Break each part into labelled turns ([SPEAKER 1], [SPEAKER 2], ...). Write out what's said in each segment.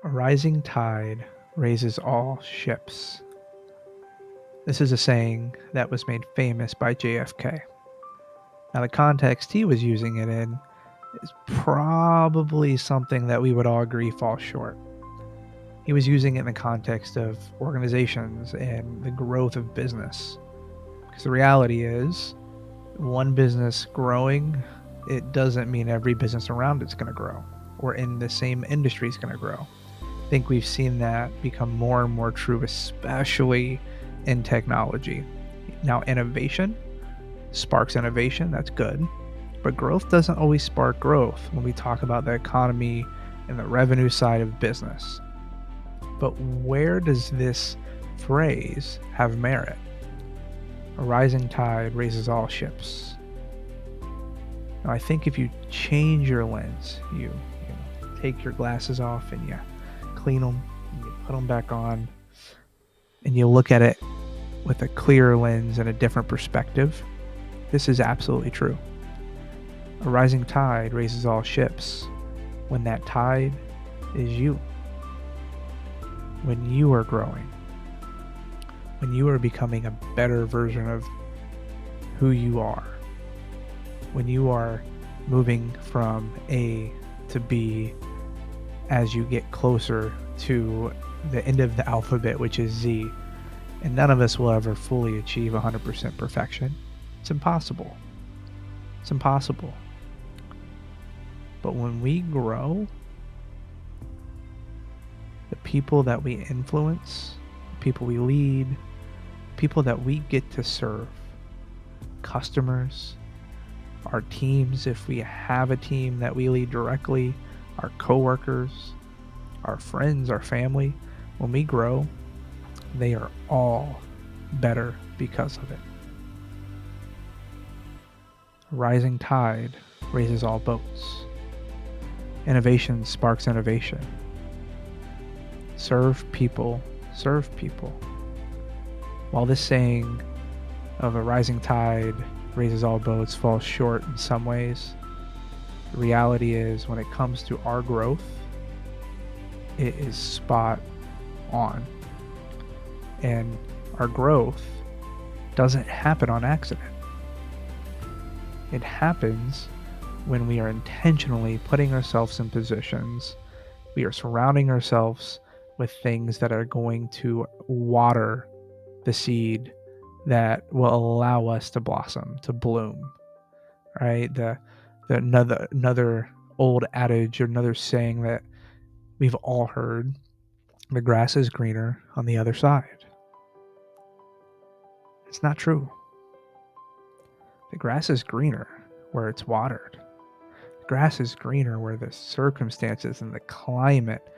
[SPEAKER 1] A rising tide raises all ships. This is a saying that was made famous by JFK. Now, the context he was using it in is probably something that we would all agree falls short. He was using it in the context of organizations and the growth of business. Because the reality is, one business growing, it doesn't mean every business around it's going to grow, or in the same industry is going to grow. I think we've seen that become more and more true, especially in technology. Now, innovation sparks innovation, that's good, but growth doesn't always spark growth when we talk about the economy and the revenue side of business. But where does this phrase have merit? A rising tide raises all ships. Now, I think if you change your lens, you take your glasses off and you clean them and you put them back on, and you look at it with a clearer lens and a different perspective, this is absolutely true. A rising tide raises all ships when that tide is you. When you are growing. When you are becoming a better version of who you are. When you are moving from A to B as you get closer to the end of the alphabet, which is Z. And none of us will ever fully achieve 100% perfection. It's impossible. It's impossible. But when we grow, the people that we influence, the people we lead, people that we get to serve, customers, our teams, if we have a team that we lead directly, our coworkers, our friends, our family, when we grow, they are all better because of it. A rising tide raises all boats. Innovation sparks innovation. Serve people, serve people. While this saying of a rising tide raises all boats falls short in some ways, the reality is when it comes to our growth, it is spot on. And our growth doesn't happen on accident. It happens when we are intentionally putting ourselves in positions, we are surrounding ourselves with things that are going to water the seed that will allow us to blossom, to bloom, right? Another old adage or another saying that we've all heard, the grass is greener on the other side. It's not true. The grass is greener where it's watered. The grass is greener where the circumstances and the climate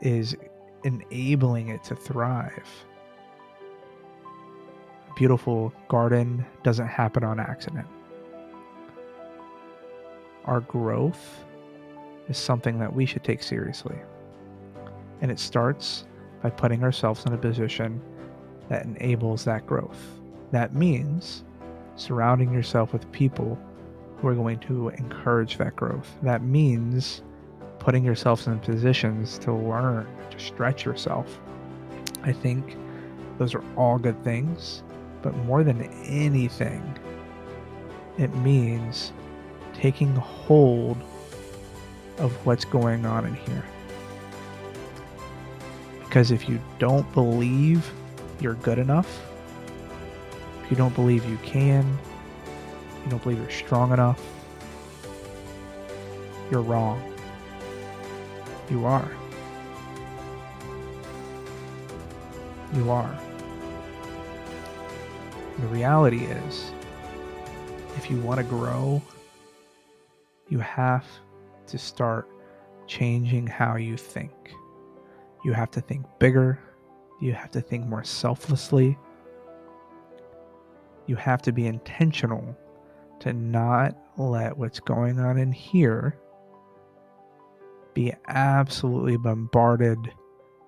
[SPEAKER 1] is enabling it to thrive. A beautiful garden doesn't happen on accident. Our growth is something that we should take seriously. And it starts by putting ourselves in a position that enables that growth. That means surrounding yourself with people who are going to encourage that growth. That means putting yourself in positions to learn, to stretch yourself. I think those are all good things, but more than anything, it means taking hold of what's going on in here. Because if you don't believe you're good enough, if you don't believe you can, you don't believe you're strong enough, you're wrong. You are. You are. The reality is, if you want to grow, you have to start changing how you think. You have to think bigger. You have to think more selflessly. You have to be intentional to not let what's going on in here be absolutely bombarded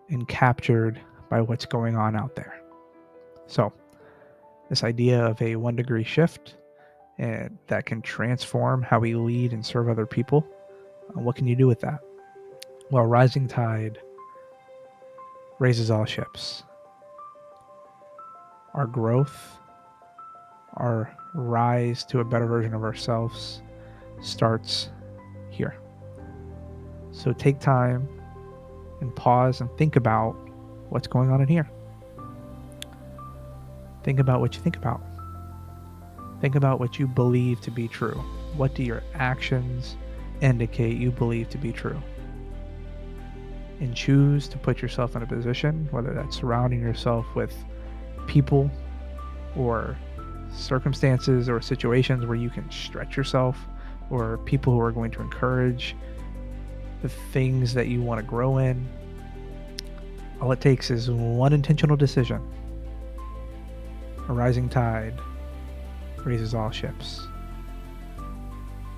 [SPEAKER 1] and captured by what's going on out there. So, this idea of a 1 degree shift and that can transform how we lead and serve other people, what can you do with that? Well, rising tide raises all ships. Our growth, our rise to a better version of ourselves starts here. So take time and pause and think about what's going on in here. Think about what you think about. Think about what you believe to be true. What do your actions indicate you believe to be true? And choose to put yourself in a position, whether that's surrounding yourself with people or circumstances or situations where you can stretch yourself, or people who are going to encourage the things that you want to grow in. All it takes is one intentional decision. A rising tide raises all ships.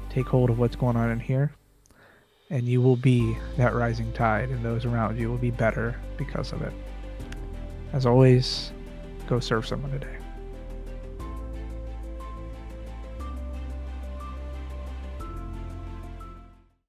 [SPEAKER 1] Take hold of what's going on in here, and you will be that rising tide, and those around you will be better because of it. As always, go serve someone today.